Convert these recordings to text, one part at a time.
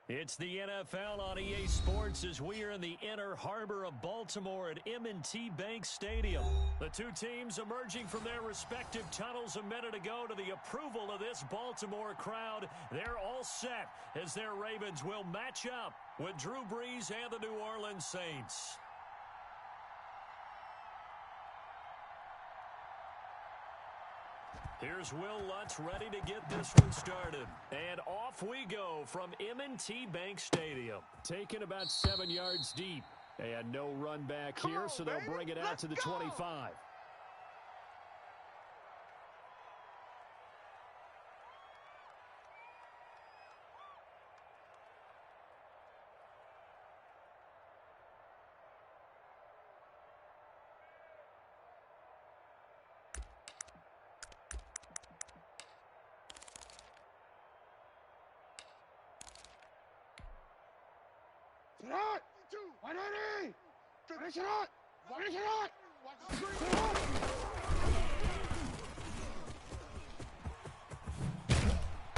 It's the NFL on EA Sports as we are in the inner harbor of Baltimore at M&T Bank Stadium. The two teams emerging from their respective tunnels a minute ago to the approval of this Baltimore crowd. They're all set as their Ravens will match up with Drew Brees and the New Orleans Saints. Here's Will Lutz ready to get this one started. And off we go from M&T Bank Stadium. Taken about 7 yards deep. And no run back here, so they'll bring it out to the 25.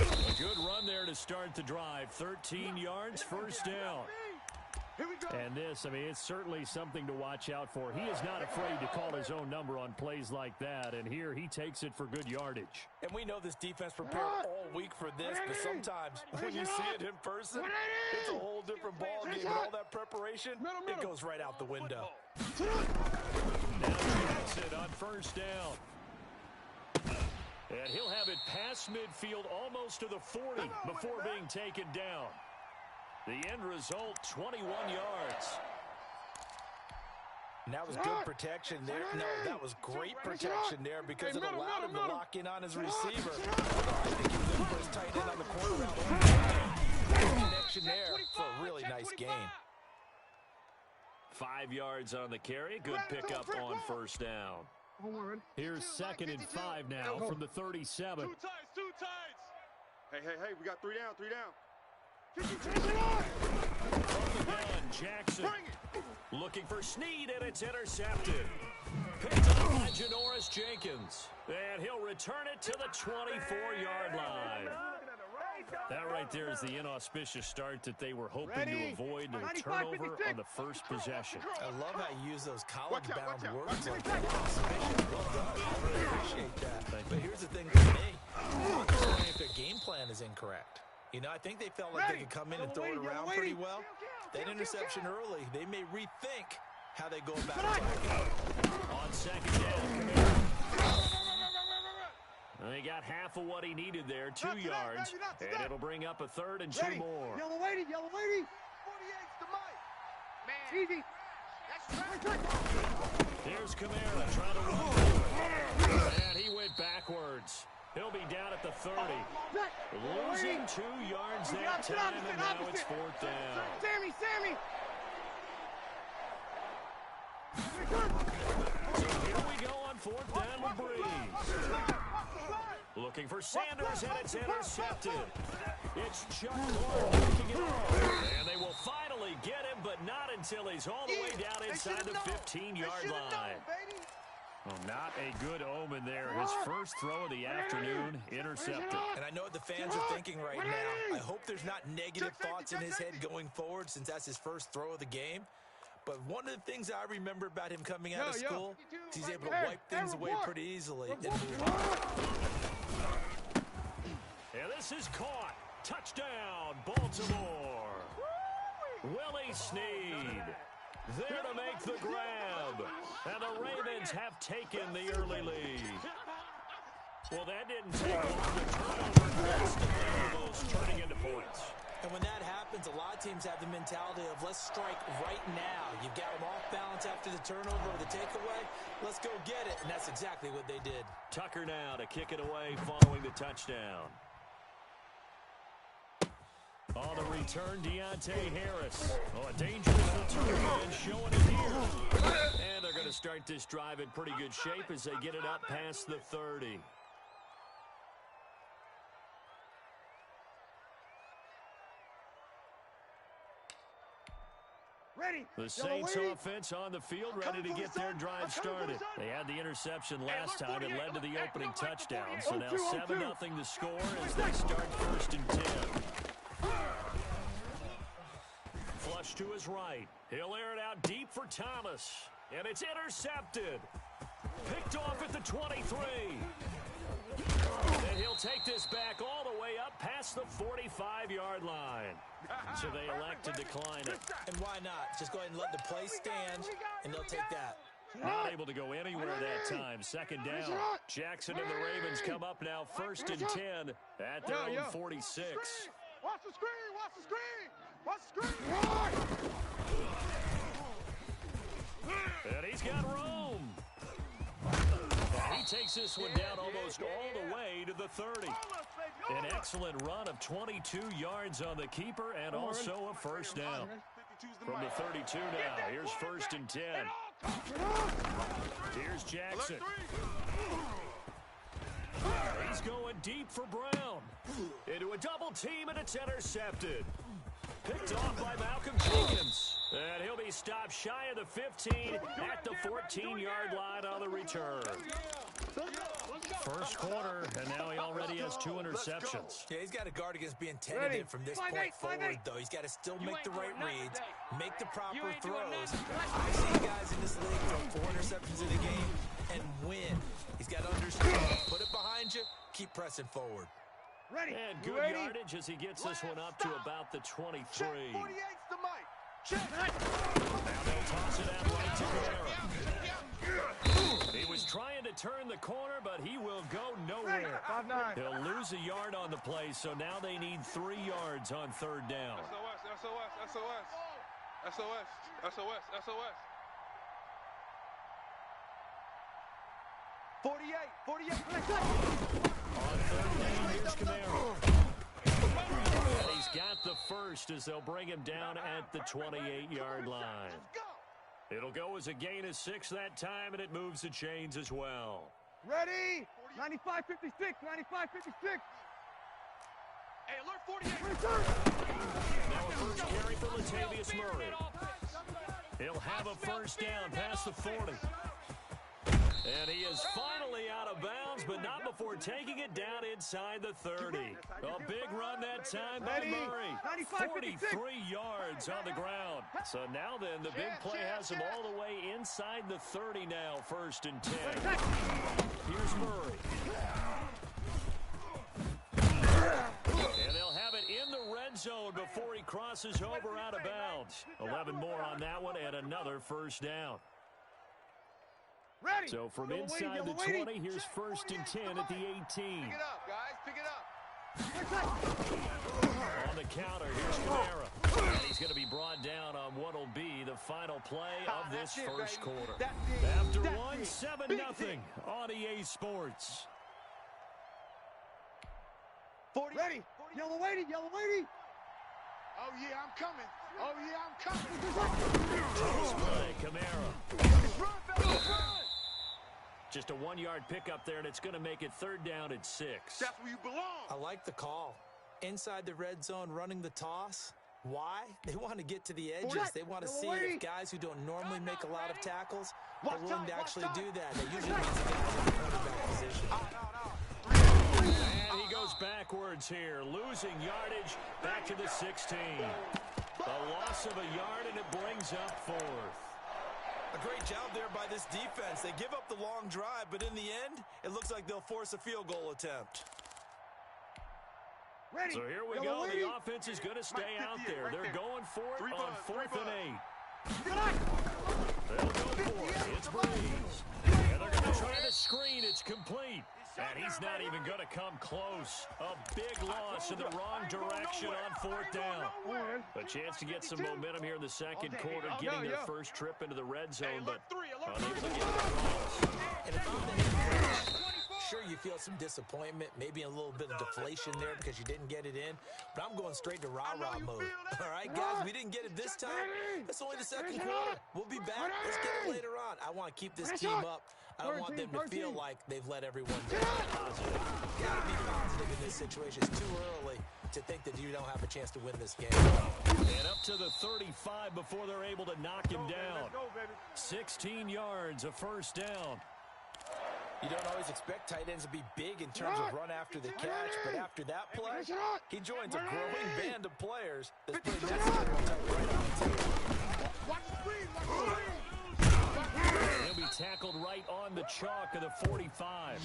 A good run there to start the drive. 13 yards, first down. And this, it's certainly something to watch out for. He is not afraid to call his own number on plays like that, and here he takes it for good yardage. And we know this defense prepared all week for this, but sometimes when you see it in person, it's a whole different ballgame. And all that preparation, it goes right out the window. Now Jackson on first down. And he'll have it past midfield almost to the 40 before being taken down. The end result, 21 yards. And that was good protection there. No, that was great protection there because it allowed him to lock in on his receiver. I think he was in for his tight end on the corner route. Connection there for a really nice gain. 5 yards on the carry. Good pickup on first down. Here's 2nd and 5 now from the 37. Two tights. Hey, we got three down. From the gun, Jackson looking for Snead, and it's intercepted. Picked up by Janoris Jenkins, and he'll return it to the 24-yard line. That right there is the inauspicious start that they were hoping to avoid, the turnover on the first possession. I love how you use those college-bound words like inauspicious. Well done. I really appreciate that. But here's the thing for me. I'm wondering if their game plan is incorrect. I think they felt like they could come in and throw it around pretty well. That interception early, they may rethink how they go about attacking. On second down, they got half of what he needed there, 2 yards, and it'll bring up a 3rd and 2 more. Yellow lady. 48's the mic. Man. Easy. Here's Kamara trying to run through it. And he went backwards. He'll be down at the 30. Losing 2 yards that time, and now it's 4th down. Sammy. So here we go on 4th down with Brees. Looking for Sanders, and it's intercepted. It's Chuck Clark picking it off. And they will finally get him, but not until he's all the way down inside the 15-yard line. Well, not a good omen there. His first throw of the afternoon, intercepted. And I know what the fans are thinking right now. I hope there's not negative thoughts in his head going forward since that's his first throw of the game. But one of the things I remember about him coming out of school is he's able to wipe things away pretty easily and move on. And this is caught. Touchdown, Baltimore. Willie Snead there to make the grab. And the Ravens have taken the early lead. Well, that didn't take long. The turnover almost turning into points. And when that happens, a lot of teams have the mentality of let's strike right now. You've got them off balance after the turnover or the takeaway. Let's go get it. And that's exactly what they did. Tucker now to kick it away following the touchdown. On the return, Deontay Harris. Oh, a dangerous return and showing it here. And they're going to start this drive in pretty good shape as they get it up past the 30. The Saints offense on the field ready to get their drive started. They had the interception last time. It led to the opening touchdown. So now 7-0 the score as they start 1st and 10. Rush to his right. He'll air it out deep for Thomas. And it's intercepted. Picked off at the 23. And he'll take this back all the way up past the 45-yard line. So they elect to decline it. And why not? Just go ahead and let the play stand, and they'll take that. Not able to go anywhere that time. Second down. Jackson and the Ravens come up now 1st and 10 at their own 46. Watch the screen! Watch the screen! Watch the screen! And he's got room. And he takes this one down almost all the way to the 30. An excellent run of 22 yards on the keeper and also a first down. From the 32 now, here's 1st and 10. Here's Jackson. He's going deep for Brown. Into a double team, and it's intercepted. Picked off by Malcolm Jenkins. And he'll be stopped shy of the 15 at the 14-yard line on the return. First quarter, and now he already has 2 interceptions. Yeah, he's got to guard against being tentative from this point forward, though. He's got to still make the right reads, make the proper throws. I've seen guys in this league throw 4 interceptions in a game and win. He's got to understand, put it behind you, keep pressing forward. And good yardage as he gets this one up to about the 23. Check 48's the mic. Check. Now they'll toss it out right to Guerrero. He was trying to turn the corner, but he will go nowhere. He'll lose a yard on the play, so now they need 3 yards on 3rd down. SOS, SOS, SOS, SOS, SOS. 48. On 3rd down, here's Camaro. And he's got the first as they'll bring him down at the 28-yard line. It'll go as a gain of 6 that time, and it moves the chains as well. Ready? 95-56, 95-56. Hey, alert 48. Now a first carry for Latavius Murray. He'll have a first down past the 40. And he is finally out of bounds, but not before taking it down inside the 30. A big run that time by Murray. 43 yards on the ground. So now then, the big play has him all the way inside the 30 now, 1st and 10. Here's Murray. And they'll have it in the red zone before he crosses over out of bounds. 11 more on that one and another first down. Ready. So from inside the 20, here's 1st and 10 at the 18. Pick it up, guys. Pick it up. On the counter, here's Camaro. And he's going to be brought down on what will be the final play of this first quarter. After one, 7-0 on EA Sports. 40. Ready. Yellow lady. Oh, yeah, I'm coming. Toss play, Camaro. Run, fellas, run. Just a 1-yard pickup there, and it's going to make it 3rd down at 6. That's where you belong. I like the call. Inside the red zone, running the toss. Why? They want to get to the edges. They want to see if guys who don't normally make a lot of tackles are willing to actually do that. They usually get guys in the quarterback position. And he goes backwards here, losing yardage back to the 16. A loss of a yard, and it brings up 4th. A great job there by this defense. They give up the long drive, but in the end, it looks like they'll force a field goal attempt. Ready. So here we go. The offense is going to stay out there. They're going for it on 4th and 8. They'll go for it. It's Breeze. And they're going to try the screen. It's complete. And he's not even going to come close. A big loss in the wrong direction on 4th down. A chance to get some momentum here in the second quarter, getting their first trip into the red zone, but unable to get it across. And if I'm the head coach, sure, you feel some disappointment, maybe a little bit of deflation there because you didn't get it in, but I'm going straight to rah-rah mode. All right, guys, we didn't get it this time. It's only the second quarter. We'll be back. Let's get it later on. I want to keep this team up. I don't want them to feel like they've let everyone down. Got to be positive in this situation. It's too early to think that you don't have a chance to win this game. And up to the 35 before they're able to knock him down. 16 yards, a first down. You don't always expect tight ends to be big in terms of run after the catch, but after that play, he joins a growing band of players that's pretty necessary right on the table. He'll be tackled right on the chalk of the 45.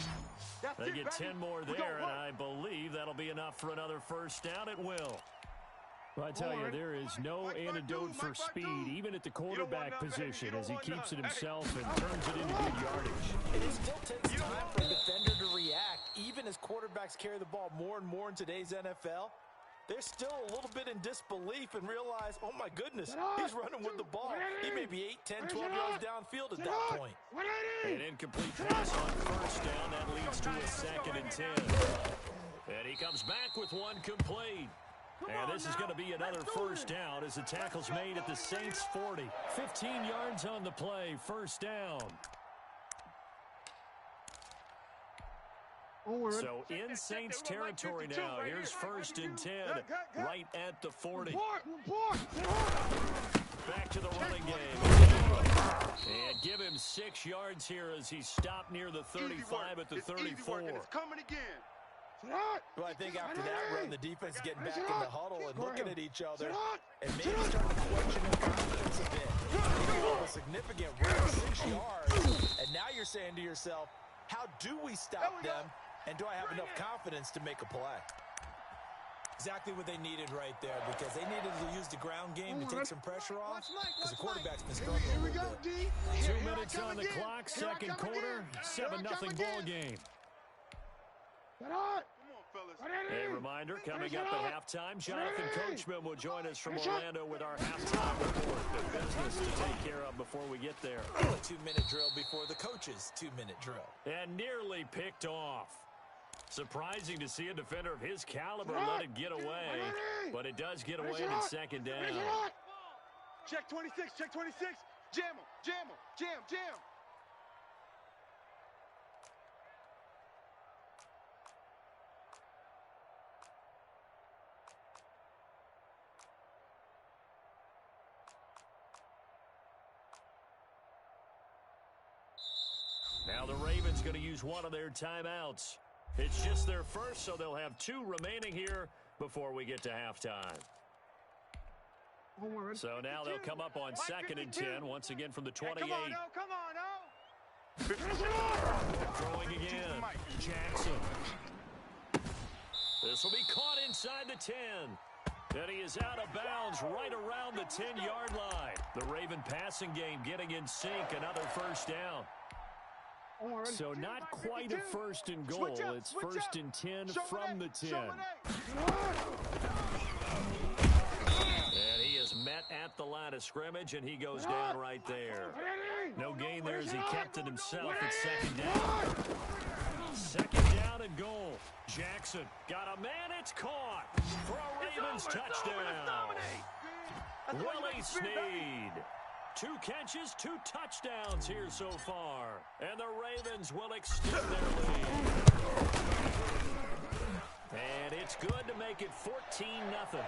They get 10 more there, and I believe that'll be enough for another first down. It will. Well, I tell you, there is no antidote for speed, even at the quarterback position, as he keeps it himself and turns it into good yardage. It still takes time for a defender to react, even as quarterbacks carry the ball more and more in today's NFL. They're still a little bit in disbelief and realize, oh, my goodness, he's running with the ball. He may be 8, 10, 12 yards downfield at that point. An incomplete pass on first down. That leads to a 2nd and 10. And he comes back with one complete. And this is going to be another first down as the tackle's made at the Saints 40. 15 yards on the play, first down. So in Saints territory now. Here's 1st and 10 right at the 40. Back to the running game. And give him 6 yards here as he's stopped near the 35 at the 34. It's coming again. Well, I think after that run, the defense getting back in the huddle and looking at each other and maybe starting to question their confidence a bit. A significant run, 6 yards, and now you're saying to yourself, how do we stop them, and do I have enough confidence to make a play? Exactly what they needed right there, because they needed to use the ground game to take some pressure off, because the quarterback's been struggling a little bit. 2 minutes on the clock, second quarter, 7-0 ball game. A reminder, coming up at halftime, Jonathan Coachman will join us from Orlando with our halftime report. The business to take care of before we get there. A 2-minute drill before the coach's 2-minute drill. And nearly picked off. Surprising to see a defender of his caliber let it get away, but it does get away in second down. Check 26, check 26. Jam him, jam him, jam. Now the Ravens going to use one of their timeouts. It's just their first, so they'll have 2 remaining here before we get to halftime. So now they'll come up on 2nd and 10, once again from the 28. Come on, Throwing again, Jackson. This will be caught inside the 10. And he is out of bounds right around the 10-yard line. The Raven passing game getting in sync, another first down. So not quite a 1st and goal. It's 1st and 10 from the 10. And he is met at the line of scrimmage, and he goes down right there. No gain there as he kept it himself at 2nd down. 2nd down and goal. Jackson got a man. It's caught for a Ravens touchdown. Willie Snead. 2 catches, 2 touchdowns here so far. And the Ravens will extend their lead. And it's good to make it 14-0.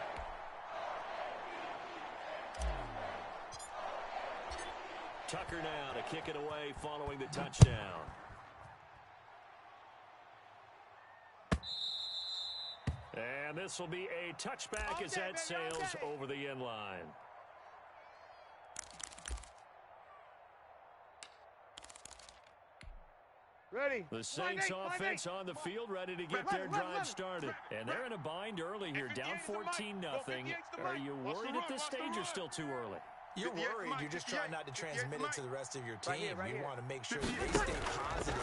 Tucker now to kick it away following the touchdown. And this will be a touchback as that sails over the end line. Ready. The Saints offense on the field, ready to get their drive started. And they're in a bind early here, down 14-0. Are you worried at this stage or still too early? You're worried. You're just trying not to transmit it to the rest of your team. You want to make sure that they stay positive.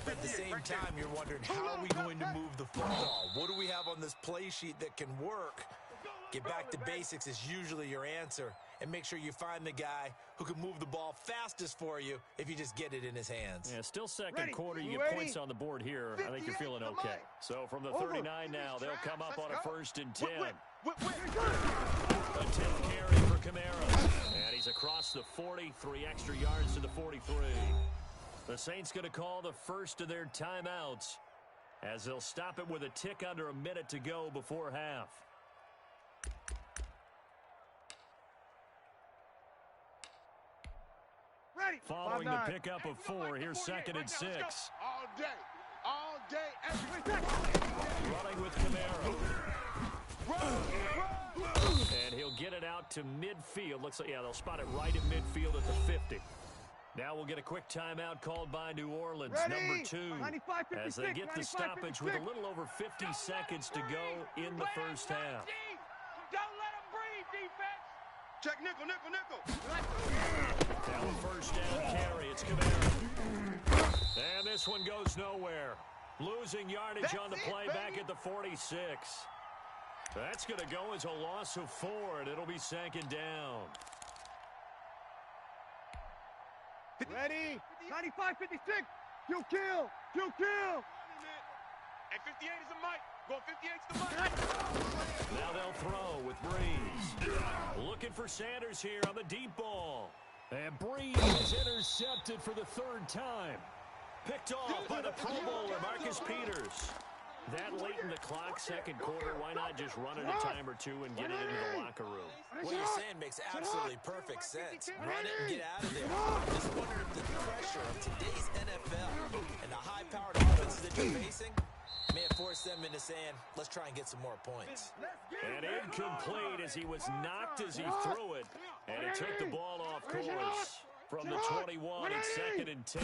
But at the same time, you're wondering, how are we going to move the football? What do we have on this play sheet that can work? Get back to basics is usually your answer. And make sure you find the guy who can move the ball fastest for you if you just get it in his hands. Yeah, still second quarter. You get points on the board here. I think you're feeling okay. So from the 39 now, they'll come up on a 1st and 10. A 10th carry for Kamara. And he's across the 40, 3 extra yards to the 43. The Saints going to call the first of their timeouts as they'll stop it with a tick under a minute to go before half. Following the pickup of 4, here's 2nd and 6. All day, every day. Running with Camaro. And he'll get it out to midfield. Looks like, yeah, they'll spot it right at midfield at the 50. Now we'll get a quick timeout called by New Orleans, number 2, as they get the stoppage with a little over 50 seconds to go in the first half. Don't let him breathe, defense. Check nickel. Now a first down carry. It's Camara. And this one goes nowhere. Losing yardage on the play back at the 46. That's going to go as a loss of 4, and it'll be second down. Ready? 95-56. You kill. And 58 is the mic. Go 58's the mic. Now they'll throw with Breeze. Looking for Sanders here on the deep ball. And Breeze is intercepted for the 3rd time. Picked off by the Pro Bowler, Marcus Peters. That late in the clock, second quarter, why not just run it a time or two and get it into the locker room? What you're saying makes absolutely perfect sense. Run it and get out of there. I just wonder if the pressure of today's NFL and the high-powered offenses that you're facing may have forced them into saying, let's try and get some more points. And incomplete as he was knocked as he threw it. And he took the ball off course. From the 21, it's 2nd and 10.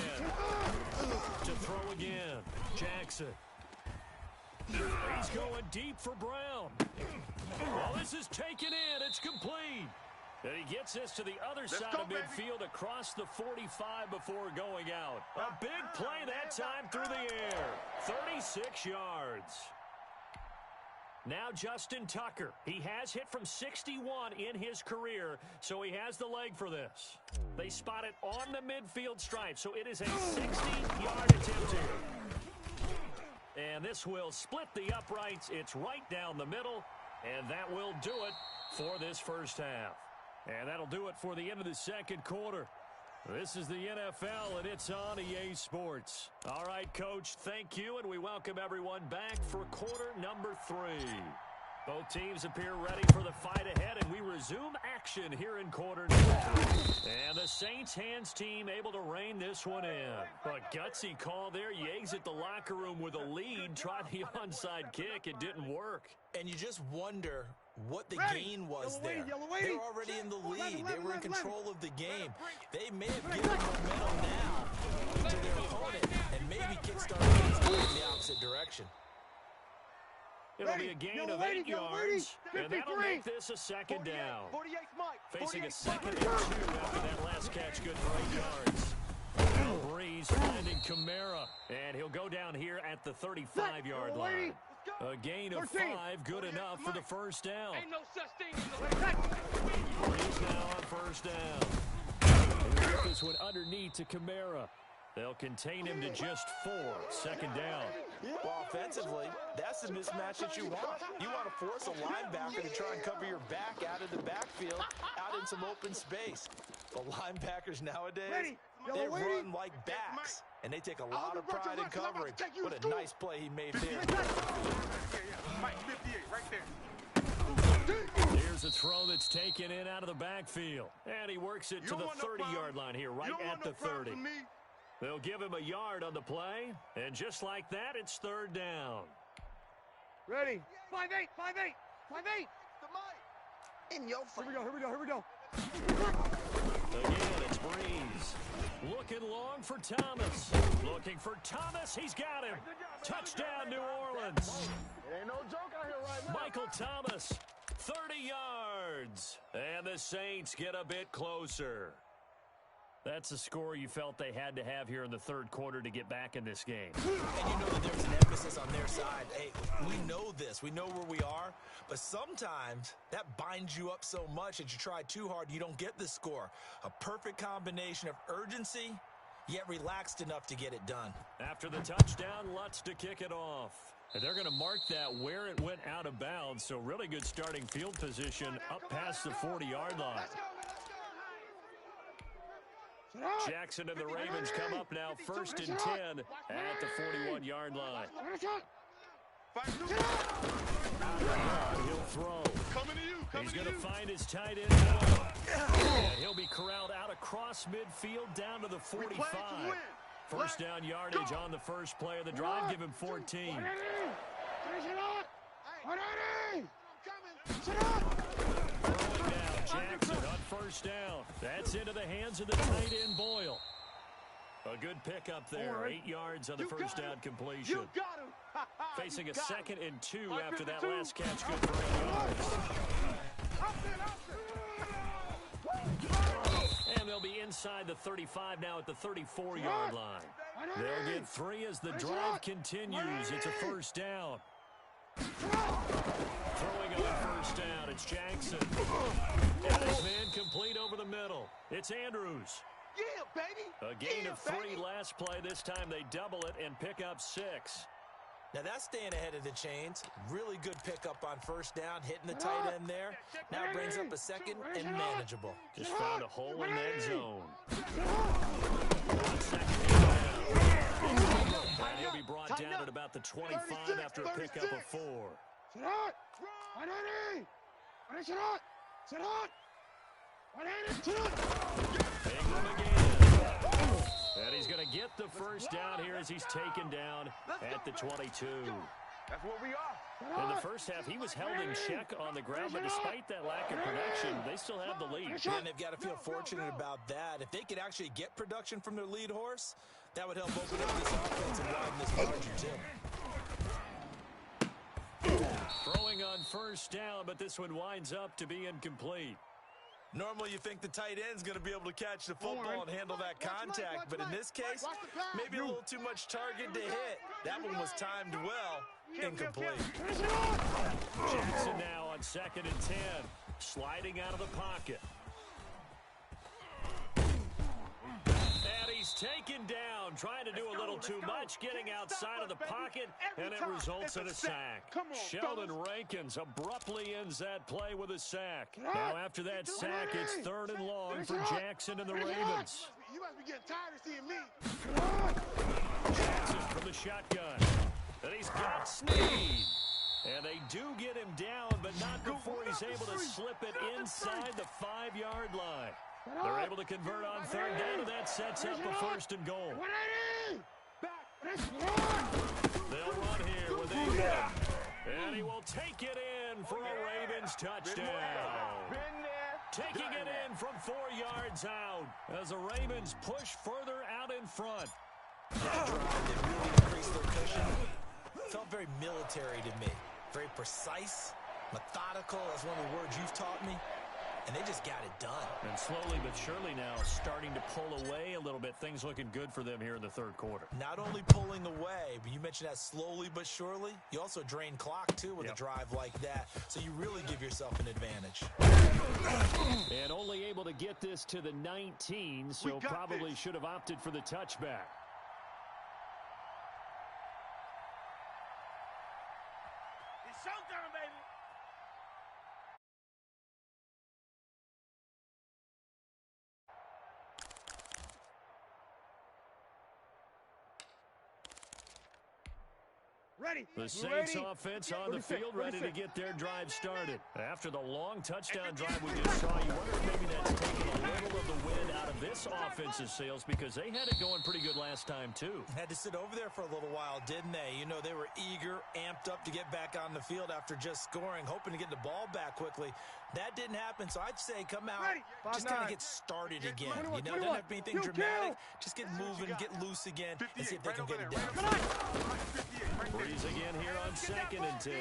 To throw again, Jackson. He's going deep for Brown. Well, this is taken in. It's complete. And he gets this to the other side of midfield across the 45 before going out. A big play that time through the air. 36 yards. Now Justin Tucker. He has hit from 61 in his career, so he has the leg for this. They spot it on the midfield stripe, so it is a 60-yard attempt here. And this will split the uprights. It's right down the middle, and that will do it for this first half. And that'll do it for the end of the second quarter. This is the NFL, and it's on EA Sports. All right, Coach, thank you, and we welcome everyone back for quarter number 3. Both teams appear ready for the fight ahead, and we resume action here in quarter number 3. And the Saints hands team able to rein this one in. A gutsy call there. You exit the locker room with a lead, try the onside kick. It didn't work. And you just wonder what the gain was there. They're already in the lead. They were in control of the game. They may have given momentum now to their opponent and maybe kickstart things in the opposite direction. It'll be a gain of 8 yards, and that'll make this a second down. Facing a 2nd and 2 after that last catch, good for 8 yards. Now Breeze finding Camara, and he'll go down here at the 35-yard line. A gain of 5, good enough for the first down. Breeze now on first down. He'll get this one underneath to Camara. They'll contain him to just 4, second down. Well, offensively, that's the mismatch that you want. You want to force a linebacker to try and cover your back out of the backfield, out in some open space. The linebackers nowadays, they run like backs, and they take a lot of pride in covering. What a nice play he made there. Mike 58, right there. Here's a throw that's taken in out of the backfield. And he works it to the 30-yard line here, right at the 30. They'll give him a yard on the play, and just like that, it's third down. Ready? 5-8. In your face. Here we go. Again, it's Breeze. Looking long for Thomas. Looking for Thomas. He's got him. Touchdown, New Orleans. It ain't no joke out here right now. Michael Thomas, 30 yards. And the Saints get a bit closer. That's a score you felt they had to have here in the third quarter to get back in this game. And you know that there's an emphasis on their side. Hey, we know this. We know where we are. But sometimes that binds you up so much that you try too hard, you don't get the score. A perfect combination of urgency, yet relaxed enough to get it done. After the touchdown, Lutz to kick it off. And they're going to mark that where it went out of bounds. So really good starting field position up past the 40-yard line. Jackson and the Ravens come up now, 1st and 10 at the 41-yard line. He'll throw. He's going to find his tight end. And he'll be corralled out across midfield down to the 45. First down yardage on the first play of the drive. Give him 14. Finish it up. Jackson on first down. That's into the hands of the tight end Boyle. A good pickup there. 8 yards on the first down completion. You got him. Facing a 2nd and 2 after that last catch. Good for 8 yards. And they'll be inside the 35 now at the 34-yard line. They'll get 3 as the drive continues. It's a first down. Throwing on first down, it's Jackson. And his man complete over the middle. It's Andrews. Yeah, baby. A gain of 3 last play. This time they double it and pick up 6. Now that's staying ahead of the chains. Really good pickup on first down, hitting the tight end there. Now brings up a 2nd and manageable. Just found a hole in that zone. 1 second down. And he'll be brought down at about the 25 after a pickup of 4. Ingram again. And he's going to get the first down here as he's taken down at the 22. That's what we are. In the first half, he was held in check on the ground, but despite that lack of production, they still have the lead. And they've got to feel fortunate about that. If they could actually get production from their lead horse, that would help open up this offense and widen this margin, too. Throwing on first down, but this one winds up to be incomplete. Normally you think the tight end's going to be able to catch the football and handle that contact, but in this case, maybe a little too much target to hit. That one was timed well. Incomplete. Jackson now on 2nd and 10. Sliding out of the pocket. And he's taken down, trying to do a little too much, getting outside of the pocket, and it results in a sack. Sheldon Rankins abruptly ends that play with a sack. Now after that sack, it's 3rd and long for Jackson and the Ravens. You must be getting tired of seeing me. Jackson from the shotgun. And he's got Snead. And they do get him down, but not before he's able to slip it inside the 5-yard line. They're able to convert on 3rd down, and that sets up a 1st and goal. They'll run here with Ingram. And he will take it in for a Ravens touchdown. Taking it in from 4 yards out as the Ravens push further out in front. That drive that really increased their cushion felt very military to me. Very precise, methodical. That's one of the words you've taught me. And they just got it done. And slowly but surely now starting to pull away a little bit. Things looking good for them here in the 3rd quarter. Not only pulling away, but you mentioned that slowly but surely. You also drain clock, too, with a drive like that. So you really give yourself an advantage. And only able to get this to the 19, so probably should have opted for the touchback. It's showtime, baby. Ready. The Saints offense on the field, ready to get their drive started. After the long touchdown drive we just saw, you wonder if maybe that's taken a little of the wind out of this offense's sails, because they had it going pretty good last time, too. Had to sit over there for a little while, didn't they? You know, they were eager, amped up to get back on the field after just scoring, hoping to get the ball back quickly. That didn't happen, so I'd say come out, just kind of get started again. You know, doesn't have to be anything dramatic. Just get moving, get loose again, and see if they can get it down. Breeze again here on 2nd and 10.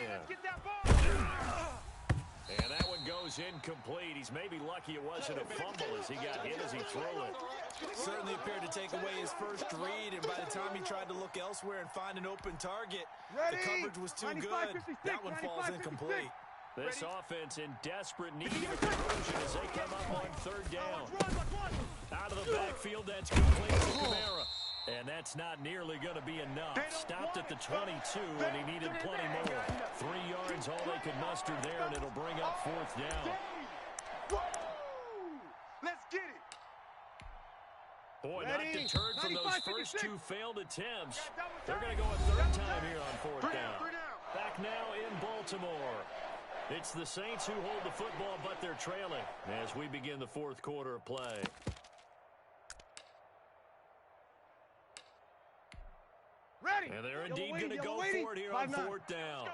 And that one goes incomplete. He's maybe lucky it wasn't a fumble as he got hit as he threw it. Certainly appeared to take away his first read, and by the time he tried to look elsewhere and find an open target, the coverage was too good. That one falls incomplete. This offense in desperate need of a conversion as they come up on 3rd down. Out of the backfield, that's complete to Kamara. And that's not nearly going to be enough. Stopped at the 22, and he needed plenty more. 3 yards, all they could muster there, and it'll bring up 4th down. Let's get it. Boy, not deterred from those first 2 failed attempts. They're going to go a 3rd time here on 4th down. Back now in Baltimore. It's the Saints who hold the football, but they're trailing as we begin the 4th quarter of play. And they're indeed going to go for it here on 4th down.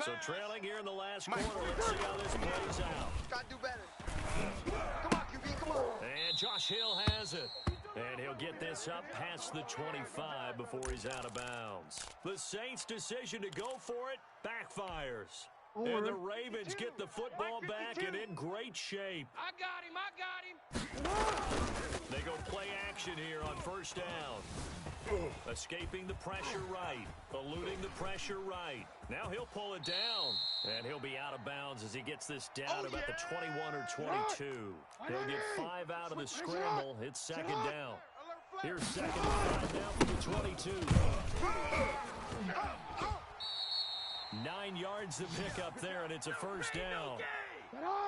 So trailing here in the last quarter. Let's see how this plays out. Got to do better. And Josh Hill has it. And he'll get this up past the 25 before he's out of bounds. The Saints' decision to go for it backfires. And the Ravens get the football back and in great shape. I got him. They go play action here on first down. Escaping the pressure right. Eluding the pressure right. Now he'll pull it down. And he'll be out of bounds as he gets this down about the 21 or 22. He'll get 5 out of the scramble. It's second down. Here's second and 5 now for the 22. 9 yards to pick up there, and it's a first down.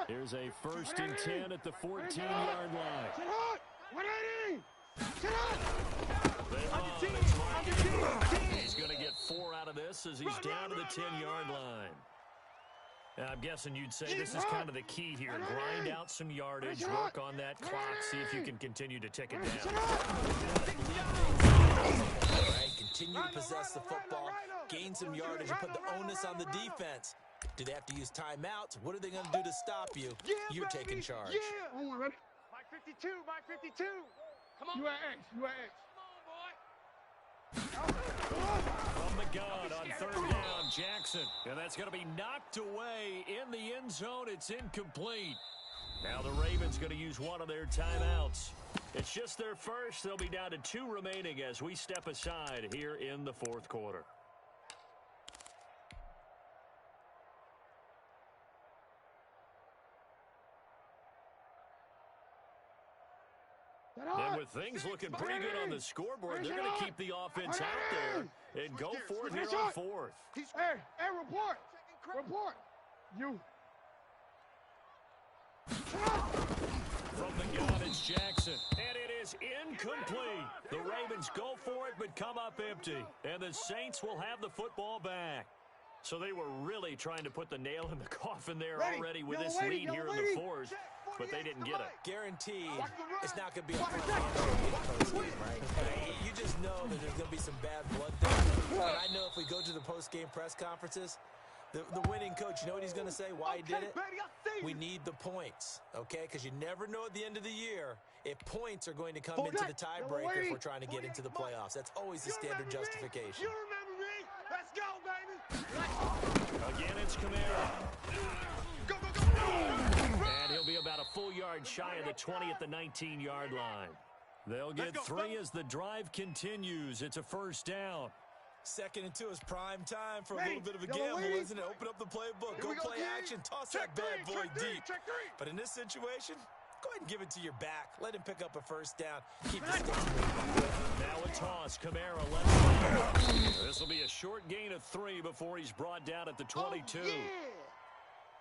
Here's a first and 10 at the 14-yard line. He's going to get 4 out of this as he's down to the 10-yard line. I'm guessing you'd say this is kind of the key here. Grind out some yardage, work on that clock, see if you can continue to tick it down. Right, continue to possess the football, gain some yardage, and put the onus on the defense. Do they have to use timeouts? What are they going to do to stop you? You're taking charge. Mike 52, Mike 52. Come on. You at X, you at X. From the gun on third down, Jackson. And that's going to be knocked away in the end zone. It's incomplete. Now the Ravens going to use one of their timeouts. It's just their first. They'll be down to 2 remaining as we step aside here in the fourth quarter. And with things looking pretty good on the scoreboard, they're going to keep the offense out there and go for it here on fourth. Hey, report. Report. You. From the gun, it's Jackson. And it is incomplete. The Ravens go for it but come up empty. And the Saints will have the football back. So they were really trying to put the nail in the coffin there already with this lead here in the fourth, but they didn't get it. Guaranteed, it's not going to be a fun post-game, right? You just know that there's going to be some bad blood there. And I know if we go to the post-game press conferences, the winning coach, you know what he's going to say, why he did it? We need the points, okay? Because you never know at the end of the year if points are going to come into the tiebreaker if we're trying to get into the playoffs. That's always the standard justification. You remember me? Let's go, baby. Again, it's Camara. Go. And he'll be about a full yard shy of the 20 at the 19-yard line. They'll get 3 as the drive continues. It's a first down. 2nd and 2 is prime time for a little bit of a gamble, isn't it? Open up the playbook. Go play action. Toss that bad boy deep. But in this situation, go ahead and give it to your back. Let him pick up a first down. Keep the sticks moving. Now a toss. Camara left. This will be a short gain of 3 before he's brought down at the 22.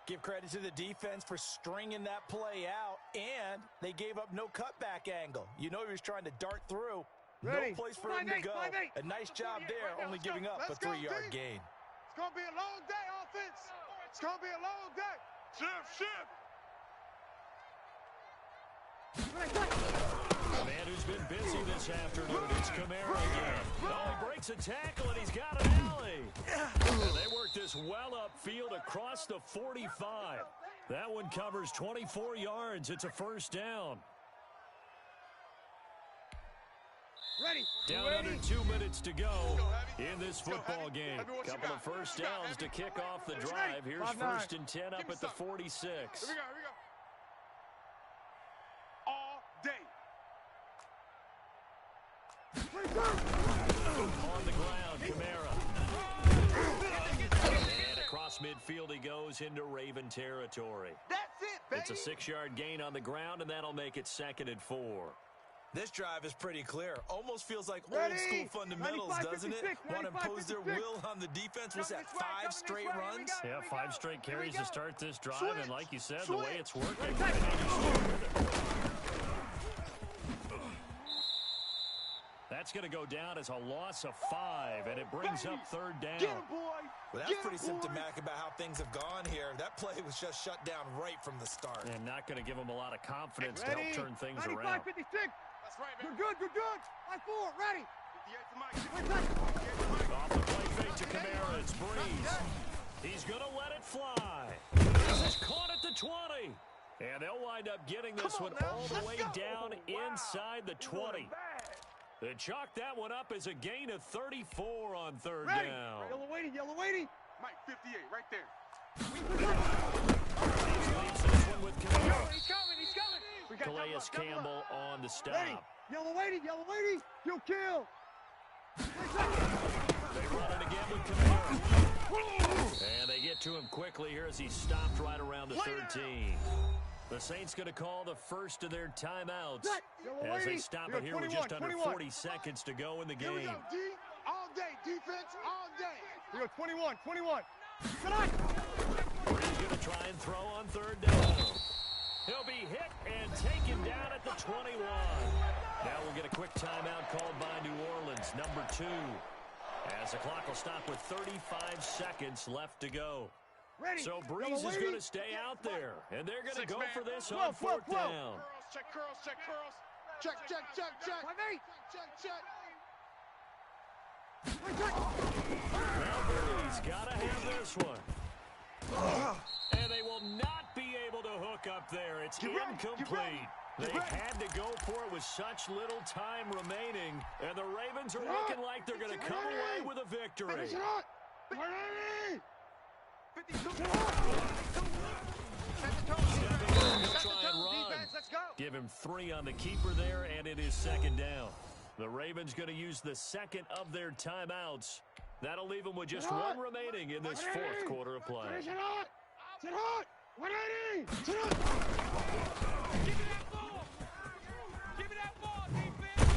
Give credit to the defense for stringing that play out, and they gave up no cutback angle. You know he was trying to dart through. No place for him to go. A nice job there, only giving up a 3-yard gain. It's going to be a long day, offense. It's going to be a long day. Shift. The man who's been busy this afternoon, it's Camara again. Oh, he breaks a tackle, and he's got an alley. And they work this well upfield across the 45. That one covers 24 yards. It's a first down. Down under 2 minutes to go in this football game. Couple of first downs to kick off the drive. Here's first and 10 up at the 46. Here we go. All day. On the ground, Camara. And across midfield he goes into Raven territory. That's it, baby. It's a 6-yard gain on the ground, and that'll make it 2nd and 4. This drive is pretty clear. Almost feels like old-school fundamentals, doesn't it? Want to impose their will on the defense. Was that 5 straight runs? Yeah, 5 straight carries to start this drive, and like you said, the way it's working, that's going to go down as a loss of 5, and it brings up 3rd down. Well, that's pretty symptomatic about how things have gone here. That play was just shut down right from the start. And not going to give them a lot of confidence to help turn things around. 56. That's right, man. Good. 5-4, ready. 58 to Mike. Off the play fake to Camara, it's Breeze. He's going to let it fly. This is caught at the 20. And they'll wind up getting this one all the way down inside the 20. They chalk that one up as a gain of 34 on third down. Yellow waiting, yellow waiting. Mike 58, right there. Leaves this one with Camille. He's coming. Calais Campbell on the stop. Ready. Yellow waiting. You kill. They run it again with Camille. And they get to him quickly here as he's stopped right around the 13. The Saints going to call the first of their timeouts as they stop it here with just under 40 seconds to go in the game. Here we go, D. All day, defense, all day. We go 21. He's going to try and throw on third down. He'll be hit and taken down at the 21. Now we'll get a quick timeout called by New Orleans, number 2. As the clock will stop with 35 seconds left to go. Ready. So Breeze is going to stay out there, and they're going to go for this on fourth down. Curls, check curls. Check. Now Breeze got to have this one. And they will not be able to hook up there. It's incomplete. They had to go for it with such little time remaining, and the Ravens are looking like they're going to come away with a victory. Give him 3 on the keeper there, and it is second down. The Ravens going to use the second of their timeouts. That'll leave them with just 1 remaining in this fourth quarter of play. Sit hot! 180! Sit hot! Give me that ball, defense!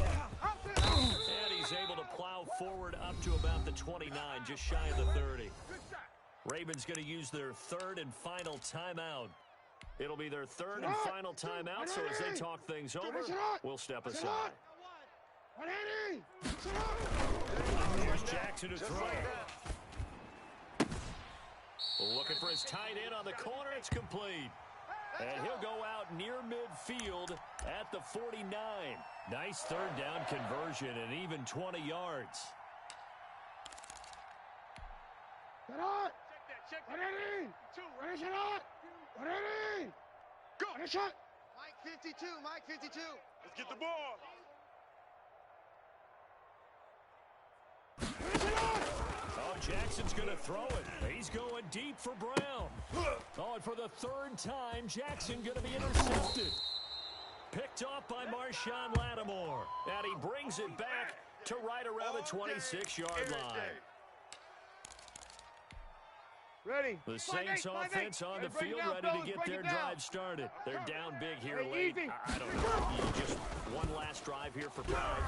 And he's able to plow forward up to about the 29, just shy of the 30. Ravens going to use their third and final timeout. It'll be their third and final timeout, so as they talk things over, we'll step aside. 180! Here's Jackson to throw. Looking for his tight end on the corner. It's complete. And he'll go out near midfield at the 49. Nice third down conversion and even 20 yards. Sit hot! 180! 180! Go! Shot! Mike 52. Let's get the ball. Oh, Jackson's going to throw it. He's going deep for Brown. Oh, and for the third time, Jackson going to be intercepted. Picked off by Marshawn Lattimore. And he brings it back to right around the 26-yard line. Ready. The Saints offense on the field, ready to get their drive started. They're down big here late. I don't know. Just one last drive here for pride.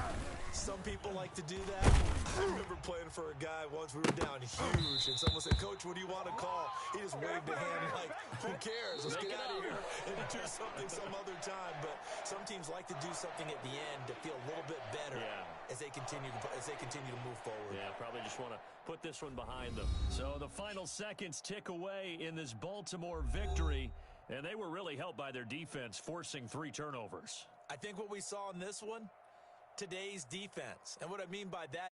Some people like to do that. I remember playing for a guy once. We were down huge, and someone said, "Coach, what do you want to call?" He just waved a hand like, "Who cares? Let's get out of here and do something some other time." But some teams like to do something at the end to feel a little bit better as they continue to move forward. Yeah, probably just want to put this one behind them. So the final seconds tick away in this Baltimore victory, and they were really helped by their defense, forcing 3 turnovers. I think what we saw in this one, today's defense, and what I mean by that